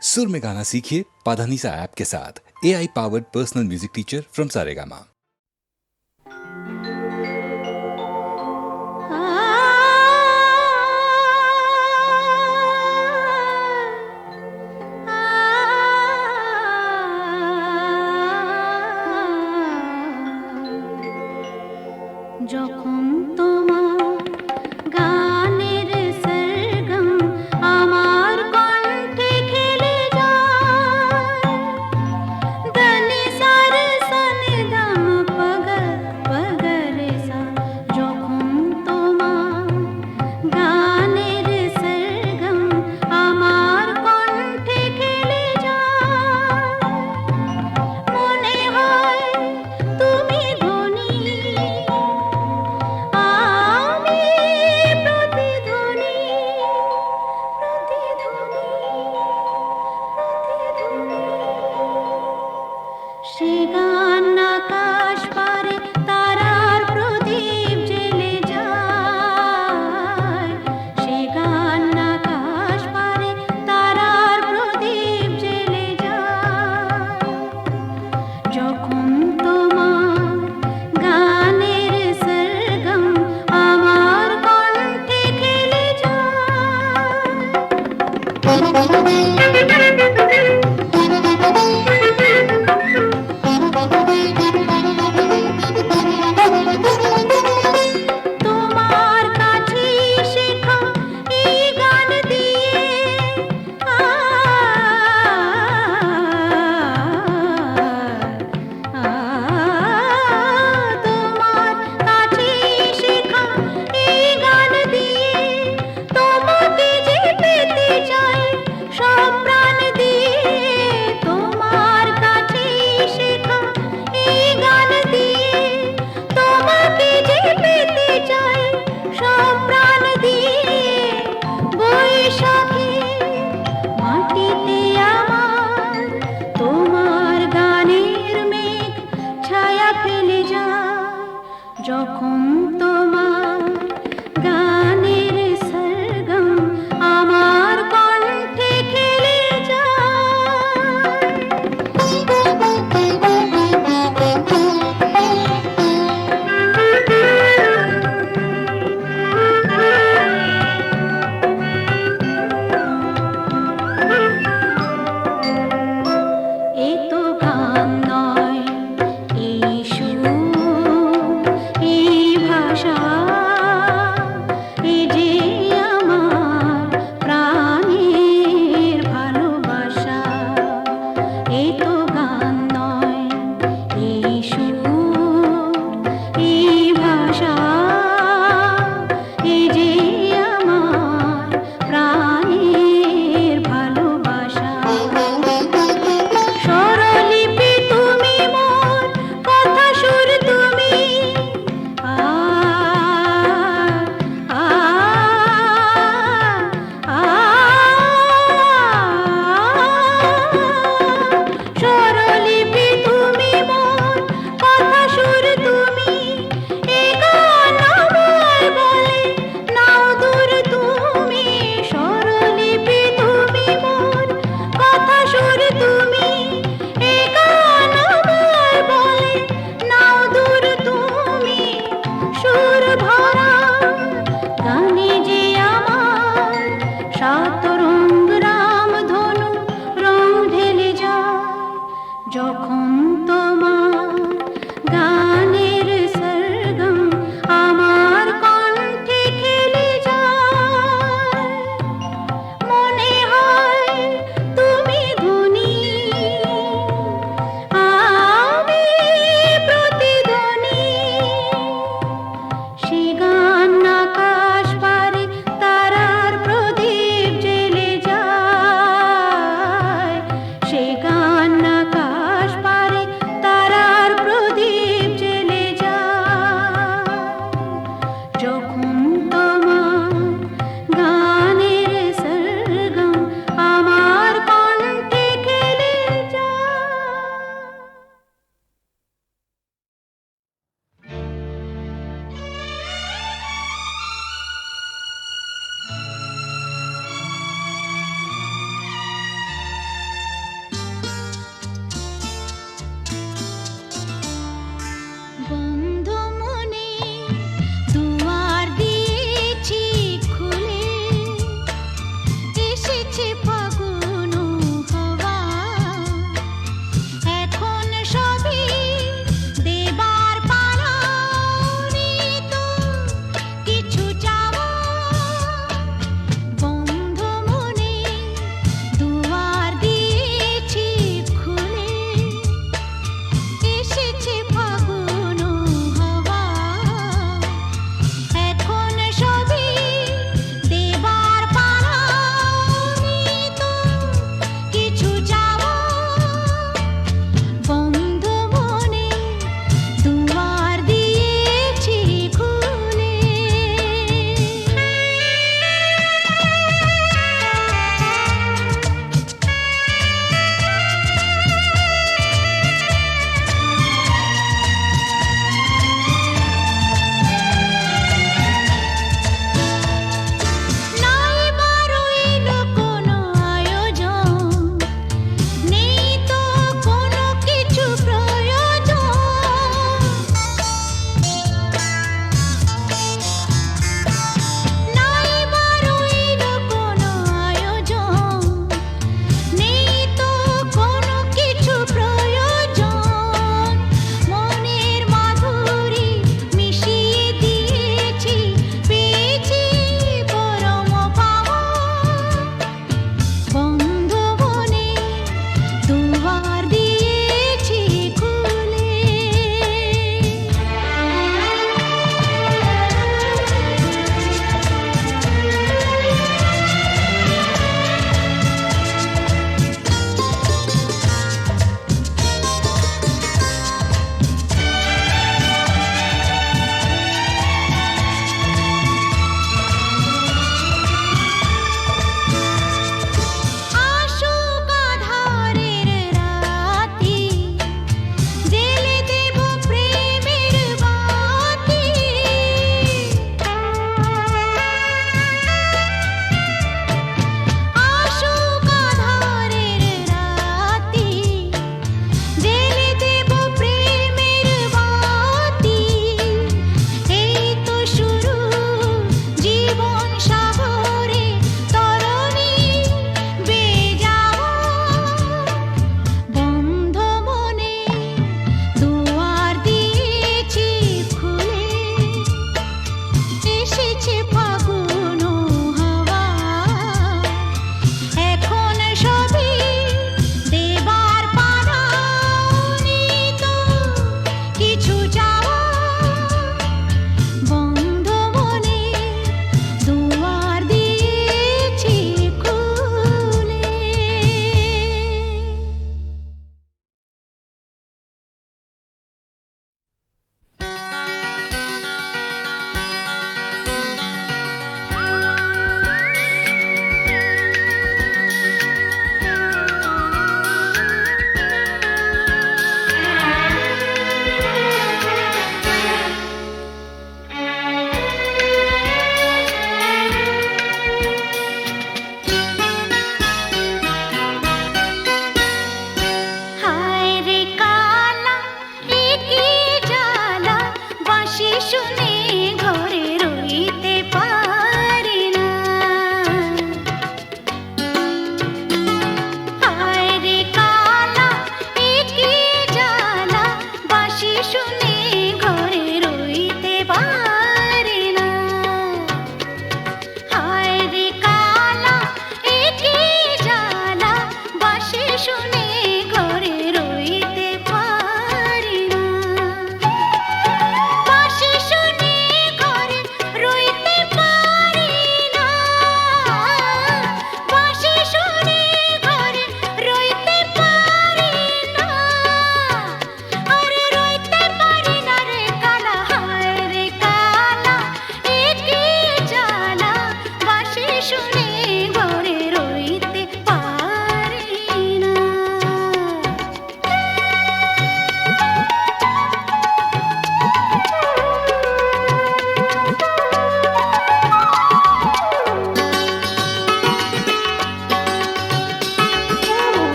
सुर में गाना सीखिए पाधानीसा ऐप के साथ। AI powered personal music teacher from Saregama. যখন তোমার গানের সরগম আমার কণ্ঠে খেলে যায়, দনি সার সনি দম পগ পগ রে সা। যখন তোমার গানের সরগম আমার কণ্ঠে খেলে যায়, মনে হয় তুমি ধনী, আমি প্রতিধ্বনি, প্রতিধ্বনি, প্রতিধ্বনি। সে গান আকাশ পারে তারার প্রদীপ জ্বেলে যায়, সে গান আকাশ পারে তারার প্রদীপ জ্বেলে যায়। যখন তোমার গানের সরগম আমার কণ্ঠে খেলে তোমার কাছে শেখা এই গান দিয়ে তোমার কাছে শেখা এই গান দিয়ে তোমাকে যে পেতে চাই সব প্রাণ দিয়ে। তোমার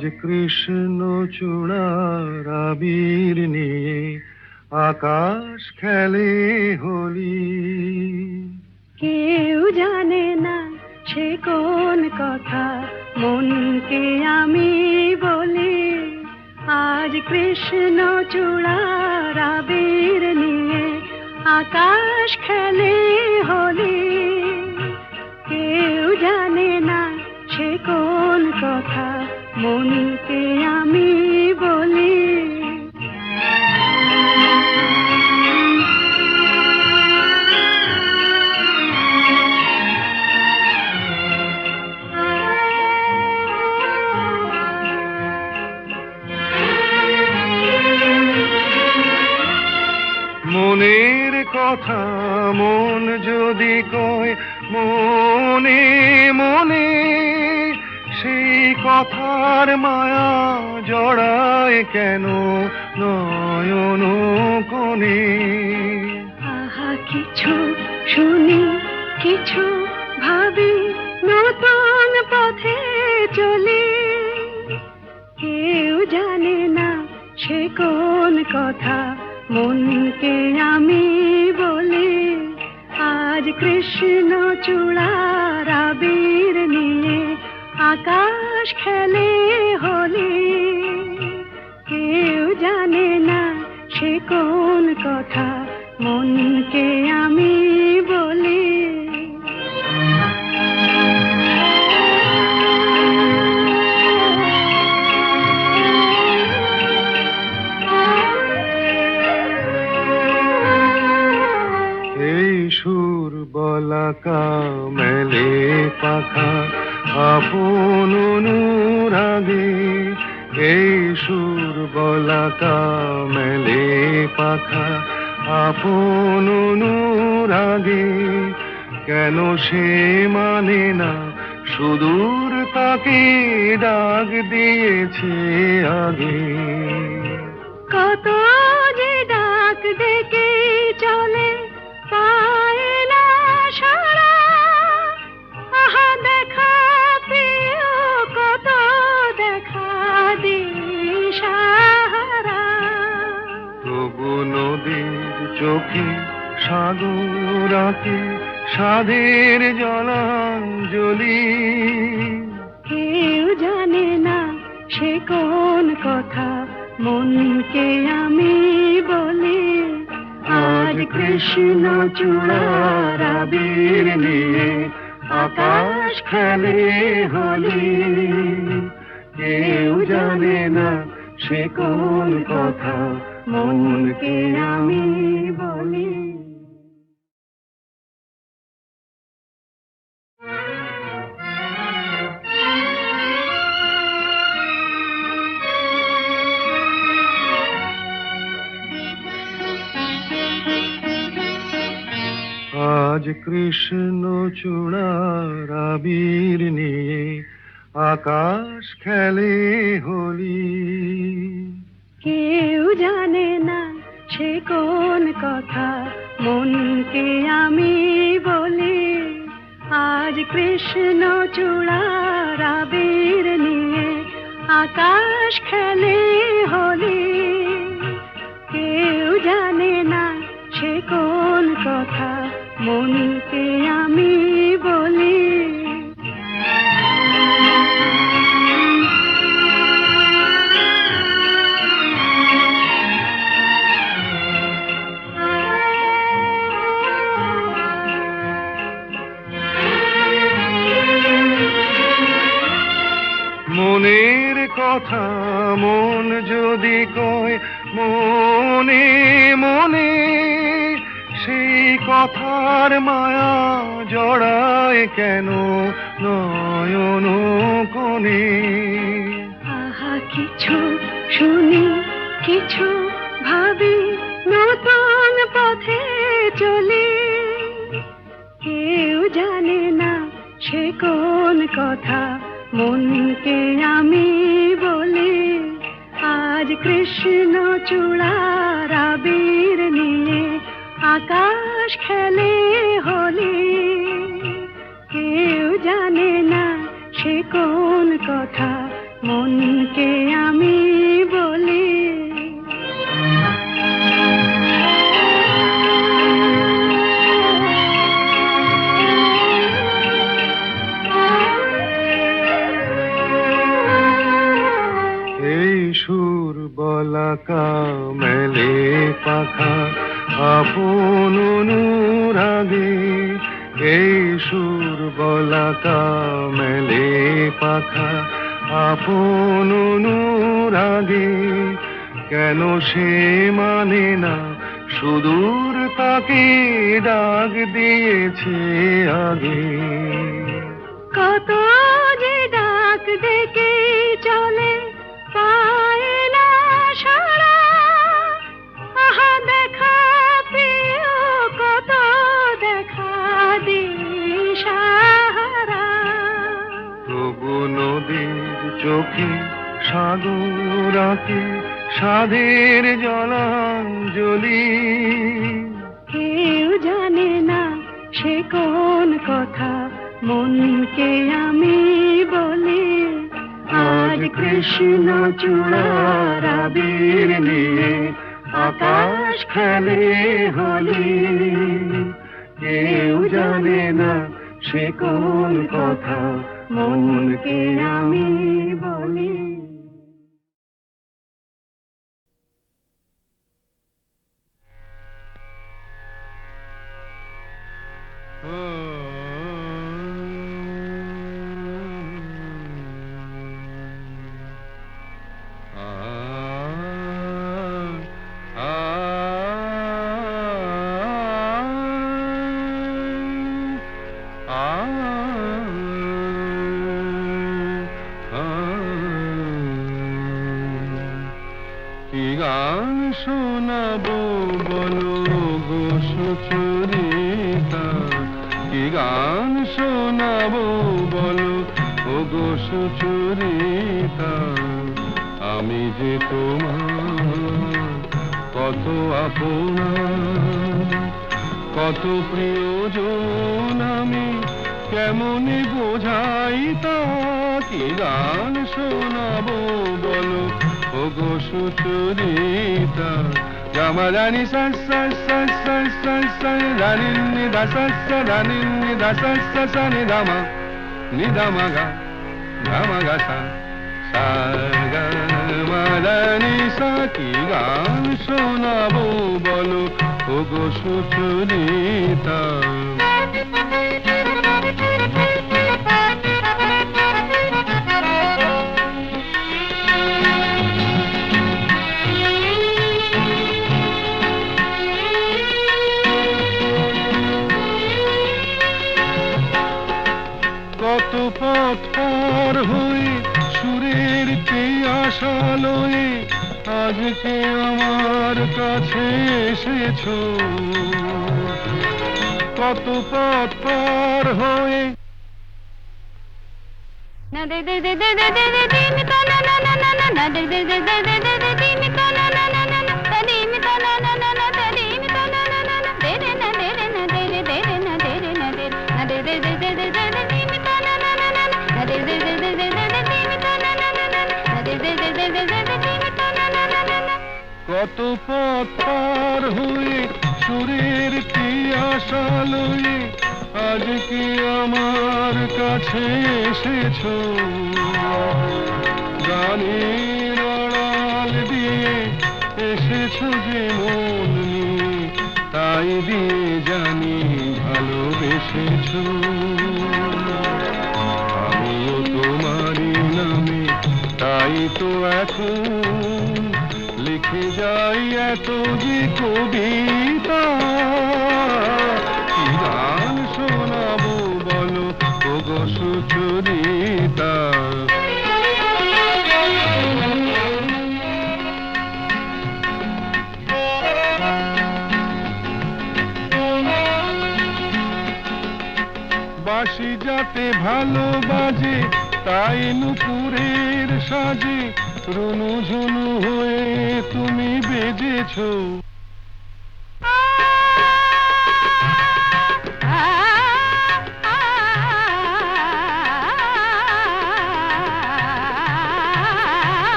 আজ কৃষ্ণ চূড়ার আবির নিয়ে আকাশ খেলে হোলি। কেউ জানে না সে কোন কথা মনকে আমি বলি। আজ কৃষ্ণ চূড়ার আবির নিয়ে আকাশ খেলে হোলি। কেউ জানে না সে কোন কথা মনকে আমি বলি। মনের কথা মন যদি কয় মনে মনে, সেই কথার মায়া জড়ায় কেন নয়ন কোণে। আহা কিছু শুনি কিছু ভাবি নতুন পথে চলি। কেউ জানে না সে কোন কথা মনকে আমি বলি। আজ কৃষ্ণ চূড়ার আবির নিয়ে আকাশ খেলে হোলি। কেউ জানে না সে কোন কথা মনকে আমি বলি। এই সুর বলাকা মেলে পাখা আপন অনুরাগে। এই সুর বলাকা মেলে পাখা আপন অনুরাগে। কেন সে মানে না সুদূর তাকে ডাক দিয়েছে আগে। কত যে ডাক ডেকে চলে পায় না সাড়া। আহা দেখা প্রিয় কত দেখা দিশাহারা। তবু নদীর চোখে সাগর আঁকে সাধের জলাঞ্জলি। কেউ জানে না সে কোন কথা মনকে আমি বলি। আজ কৃষ্ণ চূড়ার আবির নিয়ে আকাশ খেলে হোলি। কেউ জানে না সে কোন কথা মনকে আমি বলি। আজ কৃষ্ণ চূড়ার আবির নিয়ে আকাশ খেলে হোলি। কেউ জানে না সে কোন কথা মনকে আমি বলি। আজ কৃষ্ণ চূড়ার আবির নিয়ে আকাশ খেলে হোলি। কেউ জানে না সে কোন কথা মনকে আমি বলি। মনের কথা মন যদি কয় মনে মনে, সেই কথার মায়া জড়ায় কেন নয়ন কোণে। আহা কিছু শুনি কিছু ভাবি নতুন পথে চলি। কেউ জানে না সে কোন কথা মনকে আমি বলি। আজ কৃষ্ণ চূড়ার আবির নিয়ে আকাশ খেলে হোলি। কেউ জানে না সে কোন কথা মনকে মনকে আমি বলি। এই সুর বলাকা মেলে পাখা আপন অনুরাগে, এই সুর বলাকা মেলে পাখা আপন অনুরাগে, কেন সে মানে না সুদূর তাকে ডাক দিয়েছে আগে। কত যে ডাক ডেকে চলে পায় না সারা, আহা দেখা প্রিয় কত দেখা দিশাহারা। তবু নদীর চোখে সাগর আঁকে সাধের জলাঞ্জলি, কেউ জানে না সে কোন কথা মনকে আমি বলি। আজ কৃষ্ণ চূড়ার আবির নিয়ে আকাশ খেলে হোলি, কেউ জানে না সে কোন কথা মনকে আমি বলি। কি গান শোনাবো বলো গো সুচরিতা, কি গান শোনাবো বলো ও গো সুচরিতা, আমি যে তোমার কত আপনা, কত প্রিয়জন আমি কেমনে বোঝাই তা, কি গান শোনাবো বলো ও গো সুচরিতা। গামারানি সা সা সা সা সা সা রানি নি দা সা সা রানি নি দা সা সা সা নি দামা নি দামা গা দামা গা সা সা গা মারানি সা, কি গান শোনাবো বলো ও গো সুচরিতা। কত পথ পার হয়ে সুরের কে আশা লয়ে আজকে আমার কাছে এসেছো, কত পথ পার হয়ে না দে দে দে দে দে দে দে দিন তা না না না না না না দে দে দে দে দে দে দে দিন তা না না না না না তা দিন তা না না না না তা দিন তা না না না না দে রে না দে রে না দে রে দে রে না দে রে না দে না দে দে দে দে দে দে দে দিন তা না না না না না দে দে দে দে দে দে দে দিন তা না না না না না দে দে দে দে দে দে দে দিন তা না না না না। কত পথ পার হয়ে সুরের কি আশা লয়ে আজকে আমার কাছে এসেছো, গানের আড়াল দিয়ে এসেছো যে মন নিয়ে, তাই দিয়ে জানি ভালোবেসেছো। আমিও তোমারই নামে তাই তো এখন লিখে যাই এত যে কবিতা, কি গান শোনাবো বলো ও গো সুচরিতা। বাঁশি যাতে ভালো বাজে তাই নুপুরের সাজে রুনু ঝুনু হয়ে তুমি বেজেছো,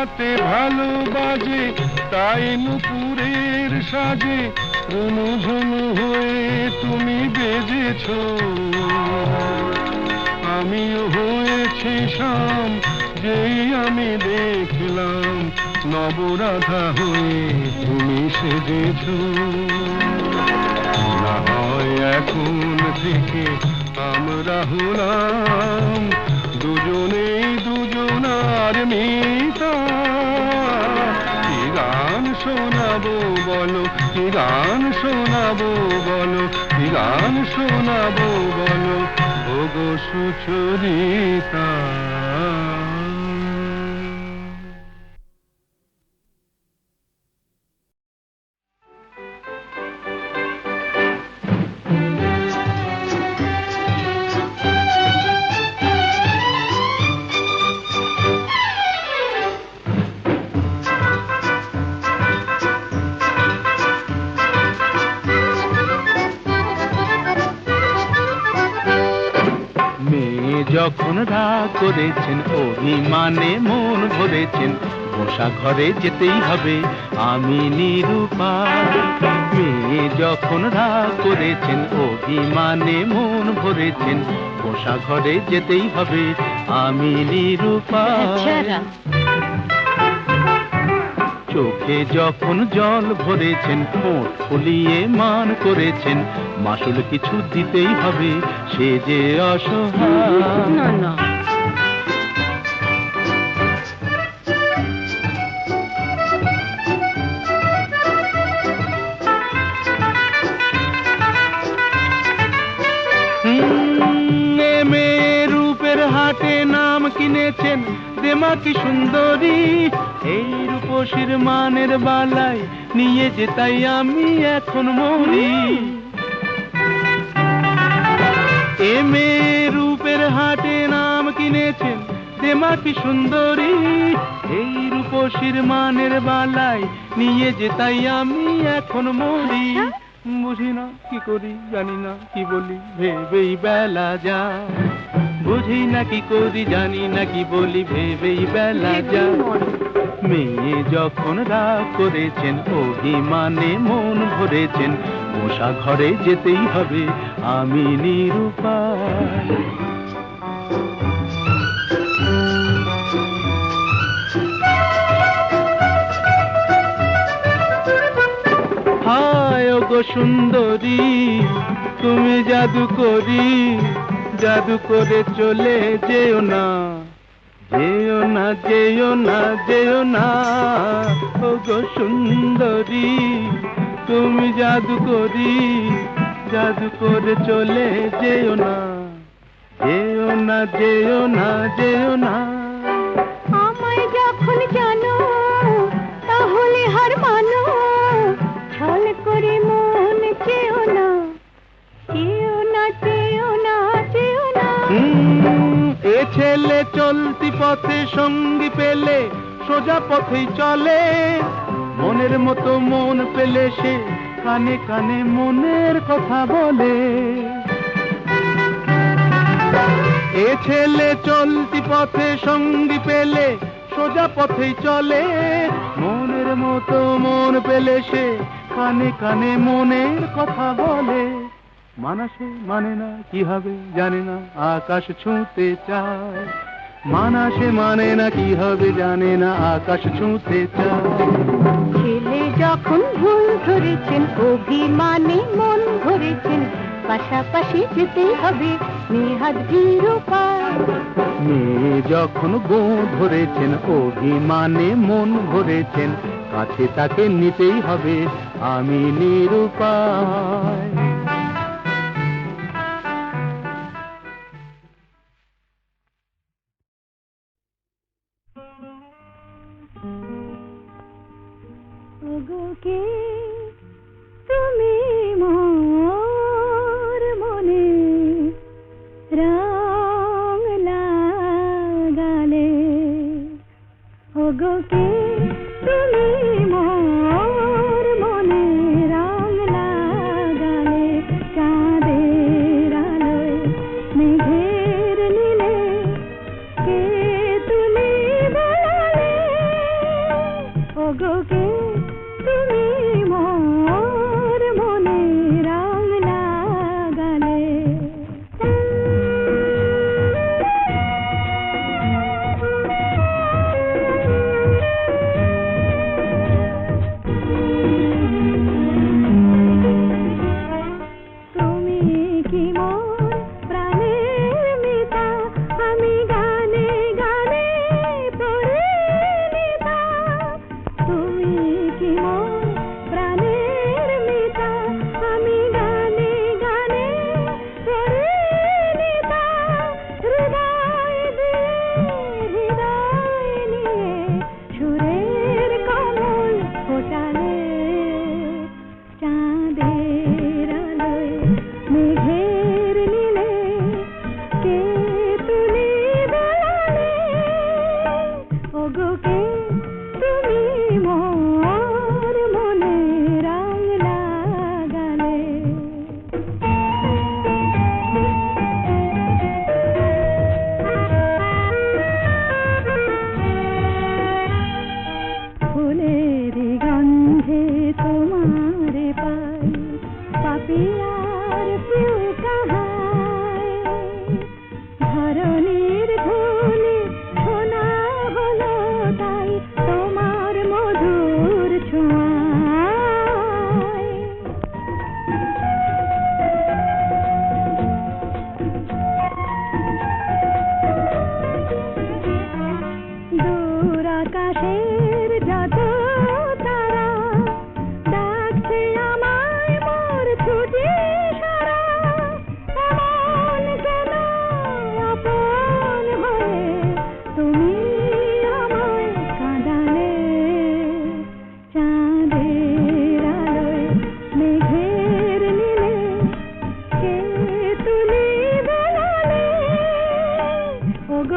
হাতে ভালো বাজে, তাই নুপুরের সাজে রুনুঝুনু হয়ে তুমি বেজেছ। আমিও হয়েছি শাম, যেই আমি দেখলাম নবরাধা হয়ে তুমি সেজেছ। না হয় এখন থেকে আমরা হলাম দুজনেই দুজনার মিতা। কি গান শোনাবো বলো, কি গান শোনাবো বলো, কি গান শোনাবো বলো ওগো সুচরিতা। যখন রাগ করেছেন, অভিমানে মন ভরেছেন, বসা ঘরে যেতেই হবে আমি নিরুপায়। মেয়ে যখন রাগ করেছেন, অভিমানে মন ভরেছেন, বসা ঘরে যেতেই হবে আমি নিরুপায়। চোখে যখন জল ভরেছেন, ঠোঁট ফুলিয়ে মান করেছেন, মাসুল কিছু দিতেই হবে সে যে অসহায়। না না, মেয়ের রূপের হাটে নাম কিনেছেন দেমা কি সুন্দরী, এই রূপসীর মানের বালাই নিয়ে যে তাই আমি এখন মরি। এ মেয়ের রূপের হাটে নাম কিনেছেন দেমা কি সুন্দরী, এই রূপসীর মানের বালাই নিয়ে যে তাই আমি এখন মরি। বুঝি না কি করি, জানি না কি বলি, ভেবেই বেলা যায়। বুঝি না কি করি, জানি না কি বলি, ভেবেই বেলা যায়। মেয়ে যখন রাগ করেছেন, অভিমানে মন ভরেছেন, বসা ঘরে যেতেই হবে আমি নিরুপায়। হায় ওগো সুন্দরী, তুমি জাদু করি, জাদু করে চলে যেও না, যেও না, যেও না, যেও না। ওগো সুন্দরী, তুমি জাদু করি, জাদু করে চলে যেও না, যেও না, যেও না, যেও না। আমায় যখন জানো তাহলে হার মানো, ছল করে মন চেও না, চেও না, চেও না, চেও না। এ ছেলে চলতি পথে সঙ্গী পেলে সোজা পথেই চলে, মনের মতো মন পেলে সে কানে কানে মনের কথা বলে। এ ছেলে চলতি পথে সঙ্গী পেলে সোজা পথেই চলে, মনের মতো মন পেলে সে কানে কানে মনের কথা বলে। মানাসে মানে না কি হবে জানে না, আকাশ ছুঁতে চায়। মানাসে মানে না কি হবে জানে না, আকাশ ছুঁতে চায়। ছেলে যখন ভুল ধরেছেন, অভিমানে মন ভরেছেন, পাশাপাশি যেতেই হবে নেহাত নিরুপায়। মেয়ে যখন বউ ধরেছেন, অভিমানে মন ভরেছেন, কাছে তাকে নিতেই হবে আমি নিরুপায়। ওগো কে তুমি মোর মনে রং লাগালে, ওগো কে তুমি মোর মনে রং লাগালে, চাঁদের আলোয় মেঘের নীলে কে তুলি বলালে,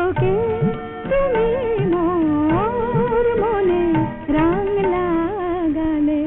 ঝলকে তুমি মোর মনে রং লাগালে।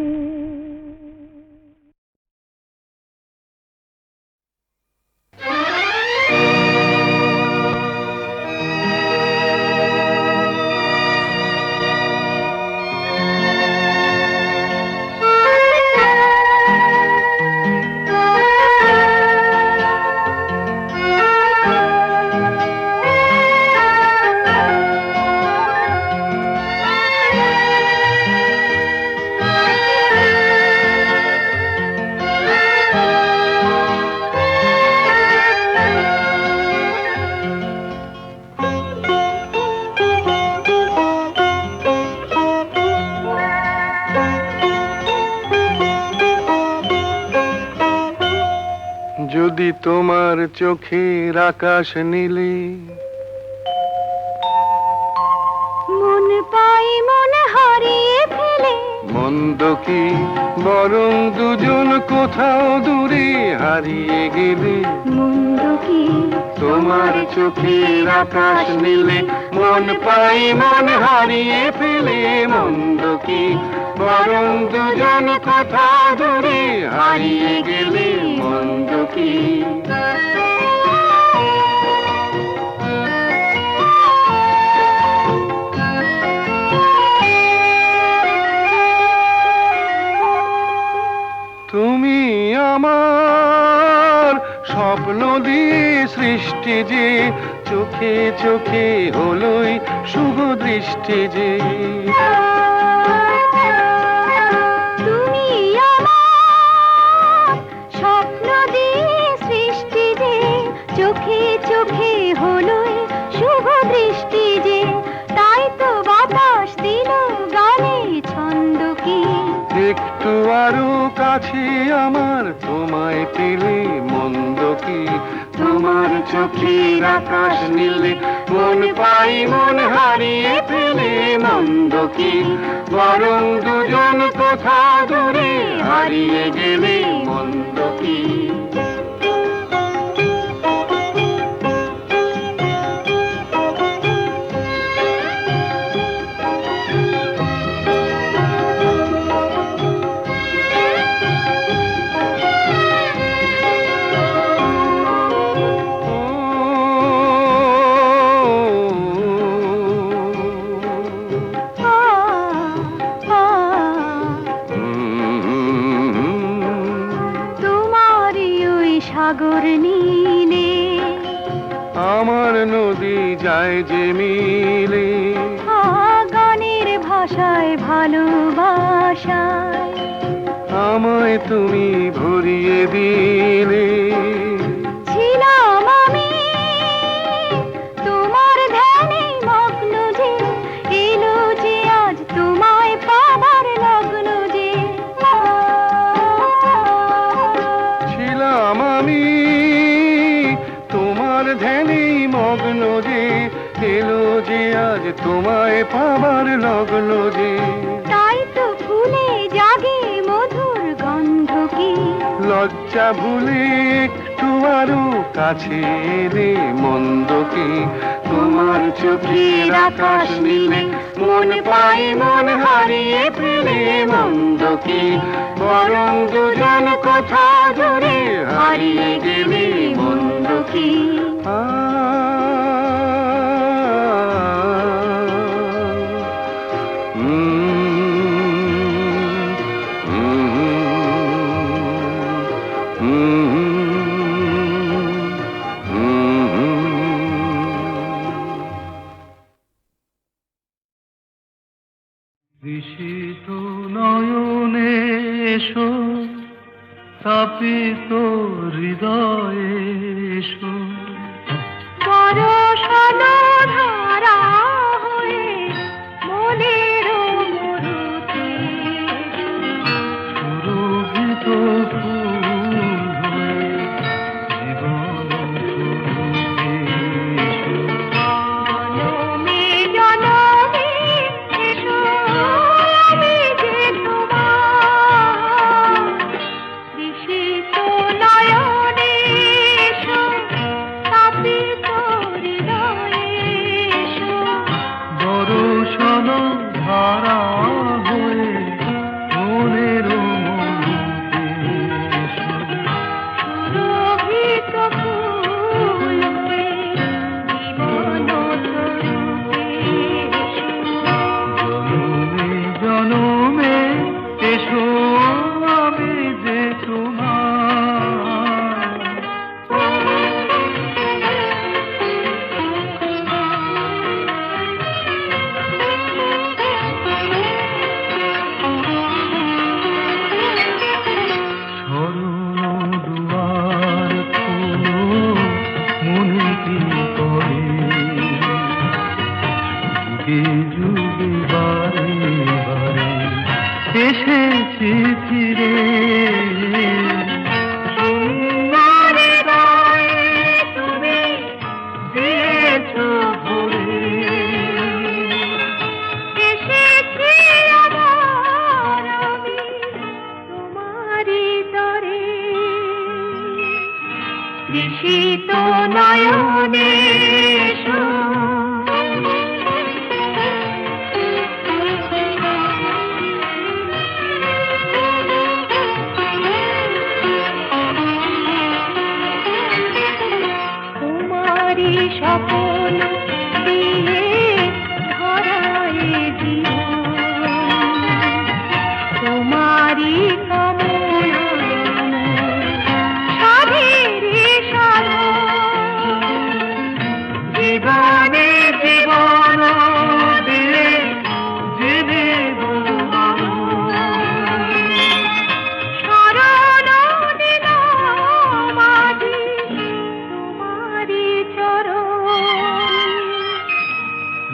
যদি তোমার চোখের আকাশ নীলে মন পাই মন হারিয়ে ফেলে, মন্দ কি বরং দুজন কোথাও দূরে হারিয়ে গেলে। মন্দ কি তোমার চোখের আকাশ নীলে মন পাই মন হারিয়ে ফেলে, মন্দ কি বরং দুজন কোথাও দূরে হারিয়ে গেলে। মন্দ কি তুমি আমার স্বপ্ন দিয়ে সৃষ্টি যে, চোখে চোখে হলোই শুভ দৃষ্টি যে। তুমি আমার স্বপ্ন দিয়ে সৃষ্টি যে, চোখে চোখে হলোই শুভ দৃষ্টি যে। তাই তো বাতাস দিল গানে ছন্দ কি, একটু আরো কাছে আমার তোমায় পেলে। মন্দ কি তোমার চোখের আকাশ নীলে মন পাই মন হারিয়ে ফেলে। মন্দ কি বরং দুজন কোথা দূরে হারিয়ে গেলে। মন্দ কি সাগর নীলে আমার নদী যায় যে মিলে। গানের ভাষায় ভালোবাসায় আমায় তুমি ভরিয়ে দিলে। ছিলাম আমি তোমার ধ্যানে মগ্ন যে, এলো যে আজ তোমায় পাবার লগ্ন যে। ছিলাম আমি তোমার ধ্যানে মগ্ন যে, এলো যে আজ তোমায় পাবার লগ্ন যে। তাই তো ফুলে জাগে মধুর গন্ধ কি, লজ্জা ভুলে একটু আরো কাছে এলে। মন্দ কি তোমার চোখের আকাশ নীলে মন পাই মন হারিয়ে ফেলে। মন্দ কি বরং দুজন কোথা দূরে হারিয়ে গেলে। মন্দ কি ঋষিত নয়নে এসো, তাপিত হৃদয়ে এসো। বরষালো ধারা হয়ে মনের মরুতে, সুরভিত ফুল হয়ে জীবন ফুলতে এসো। জনমে জনমে এসো, আমি যে তোমার। ঋষিত নয়নে এসো, তাপিত হৃদয়ে নয়নে এসো। তোমারি স্বপ্ন দিয়ে ধরায় জীবন, তোমারি কামনা সাধের সাধন, জীবনে জীবন দিয়ে জীবে শরণ দিলাম আজি তোমারি চরণ।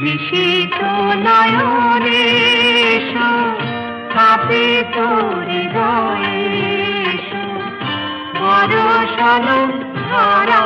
বিশিত নয়নে এসো, কাঁপিত হৃদয়ে এসো, বরষালো ধারা